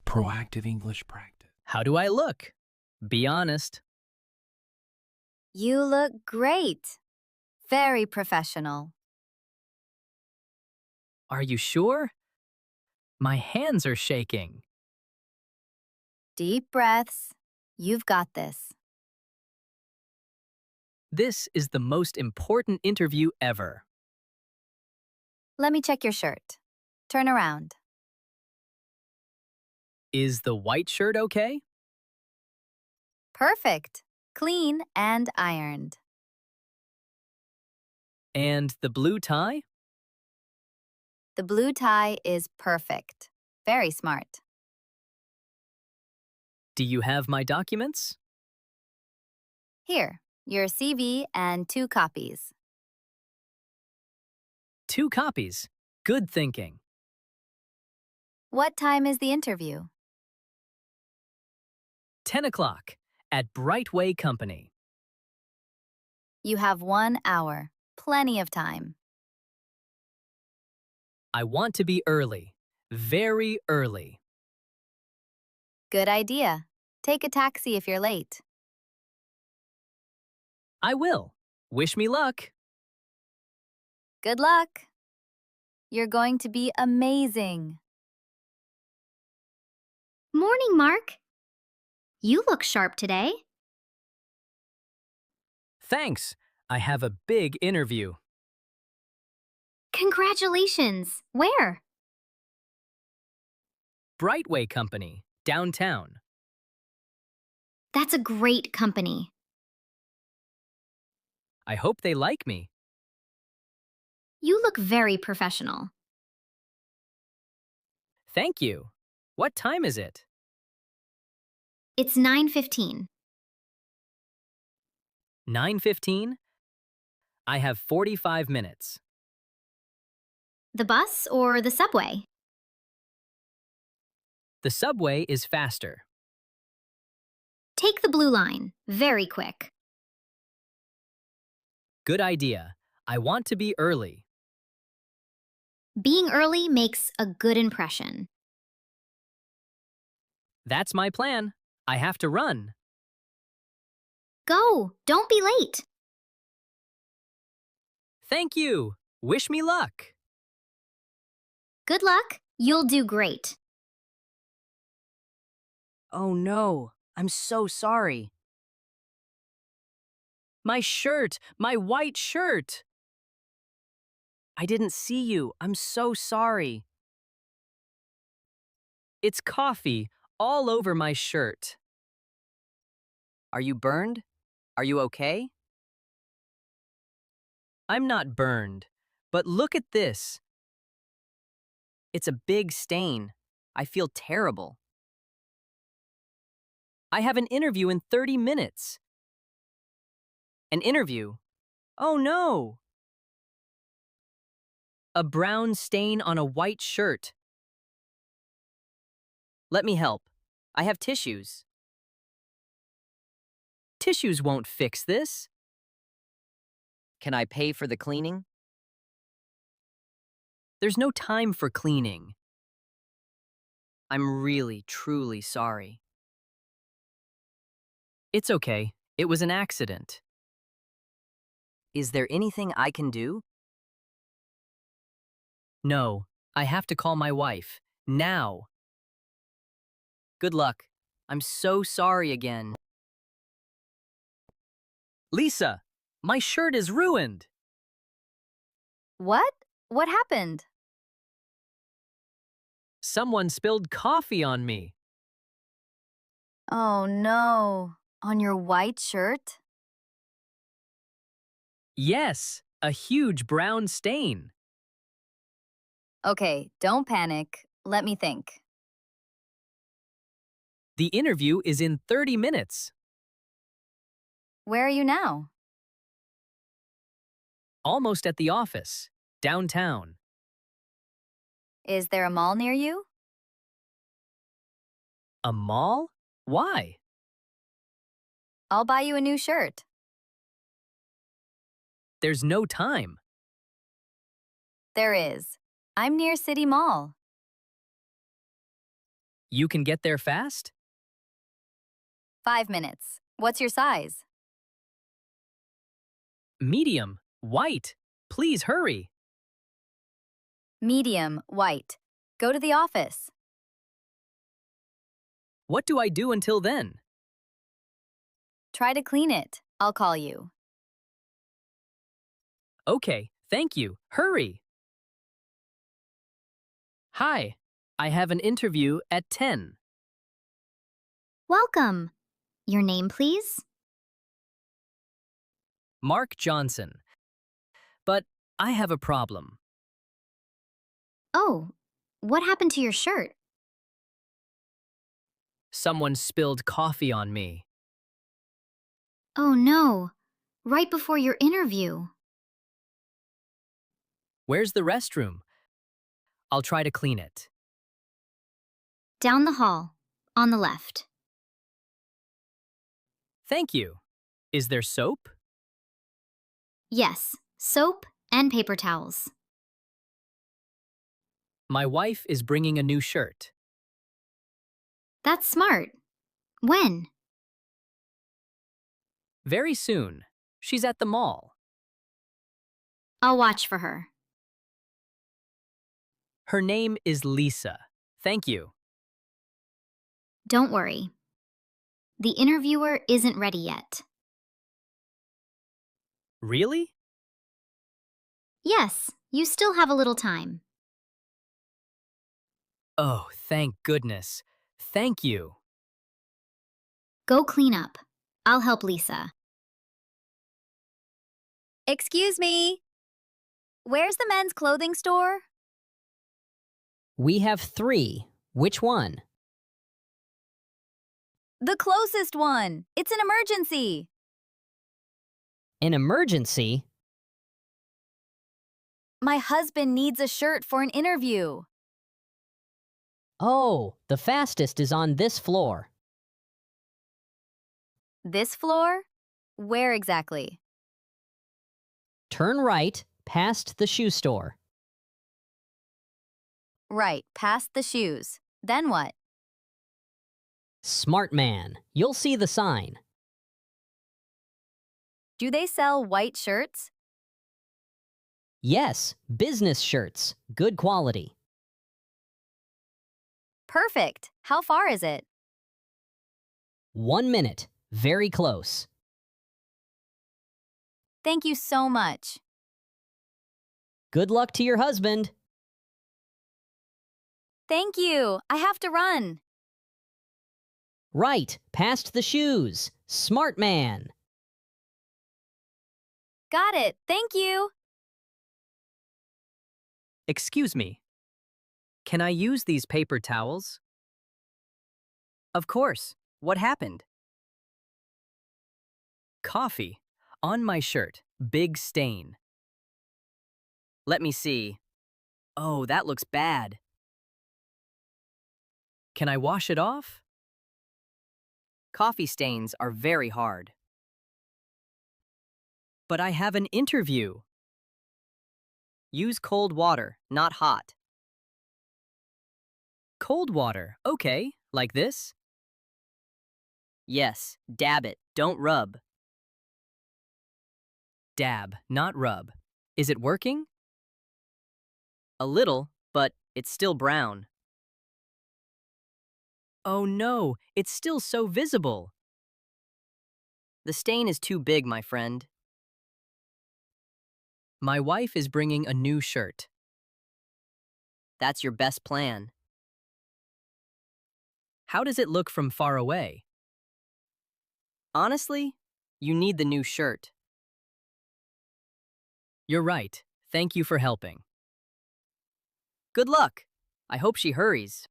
Proactive English practice. How do I look? Be honest. You look great. Very professional. Are you sure? My hands are shaking. Deep breaths. You've got this. This is the most important interview ever. Let me check your shirt. Turn around. Is the white shirt okay? Perfect. Clean and ironed. And the blue tie? The blue tie is perfect. Very smart. Do you have my documents? Here, your CV and 2 copies. 2 copies. Good thinking. What time is the interview? 10 o'clock at Brightway Company. You have 1 hour. Plenty of time. I want to be early. Very early. Good idea. Take a taxi if you're late. I will. Wish me luck. Good luck. You're going to be amazing. Morning, Mark. You look sharp today. Thanks. I have a big interview. Congratulations. Where? Brightway Company, downtown. That's a great company. I hope they like me. You look very professional. Thank you. What time is it? It's 9:15. 9:15? I have 45 minutes. The bus or the subway? The subway is faster. Take the blue line. Very quick. Good idea. I want to be early. Being early makes a good impression. That's my plan. I have to run. Go. Don't be late. Thank you. Wish me luck. Good luck. You'll do great. Oh no, I'm so sorry. My shirt! My white shirt! I didn't see you. I'm so sorry. It's coffee all over my shirt. Are you burned? Are you okay? I'm not burned, but look at this. It's a big stain. I feel terrible. I have an interview in 30 minutes. An interview? Oh no! A brown stain on a white shirt. Let me help. I have tissues. Tissues won't fix this. Can I pay for the cleaning? There's no time for cleaning. I'm really, truly sorry. It's okay. It was an accident. Is there anything I can do? No, I have to call my wife. Now. Good luck. I'm so sorry again. Lisa, my shirt is ruined. What? What happened? Someone spilled coffee on me. Oh no. On your white shirt? Yes, a huge brown stain. Okay, don't panic. Let me think. The interview is in 30 minutes. Where are you now? Almost at the office, downtown. Is there a mall near you? A mall? Why? I'll buy you a new shirt. There's no time. There is. I'm near City Mall. You can get there fast? 5 minutes. What's your size? Medium, white. Please hurry. Medium, white. Go to the office. What do I do until then? Try to clean it. I'll call you. Okay, thank you. Hurry. Hi, I have an interview at 10. Welcome. Your name, please? Mark Johnson. But I have a problem. Oh, what happened to your shirt? Someone spilled coffee on me. Oh no, right before your interview. Where's the restroom? I'll try to clean it. Down the hall, on the left. Thank you. Is there soap? Yes, soap and paper towels. My wife is bringing a new shirt. That's smart. When? Very soon. She's at the mall. I'll watch for her. Her name is Lisa. Thank you. Don't worry. The interviewer isn't ready yet. Really? Yes, you still have a little time. Oh, thank goodness. Thank you. Go clean up. I'll help Lisa. Excuse me. Where's the men's clothing store? We have 3. Which one? The closest one. It's an emergency. An emergency? My husband needs a shirt for an interview. Oh, the fastest is on this floor. This floor? Where exactly? Turn right, past the shoe store. Right, past the shoes. Then what? Smart Man. You'll see the sign. Do they sell white shirts? Yes, business shirts. Good quality. Perfect. How far is it? 1 minute. Very close. Thank you so much. Good luck to your husband. Thank you. I have to run. Right, past the shoes. Smart Man. Got it. Thank you. Excuse me. Can I use these paper towels? Of course. What happened? Coffee. On my shirt. Big stain. Let me see. Oh, that looks bad. Can I wash it off? Coffee stains are very hard. But I have an interview. Use cold water, not hot. Cold water, okay, like this? Yes, dab it, don't rub. Dab, not rub. Is it working? A little, but it's still brown. Oh no, it's still so visible. The stain is too big, my friend. My wife is bringing a new shirt. That's your best plan. How does it look from far away? Honestly, you need the new shirt. You're right. Thank you for helping. Good luck. I hope she hurries.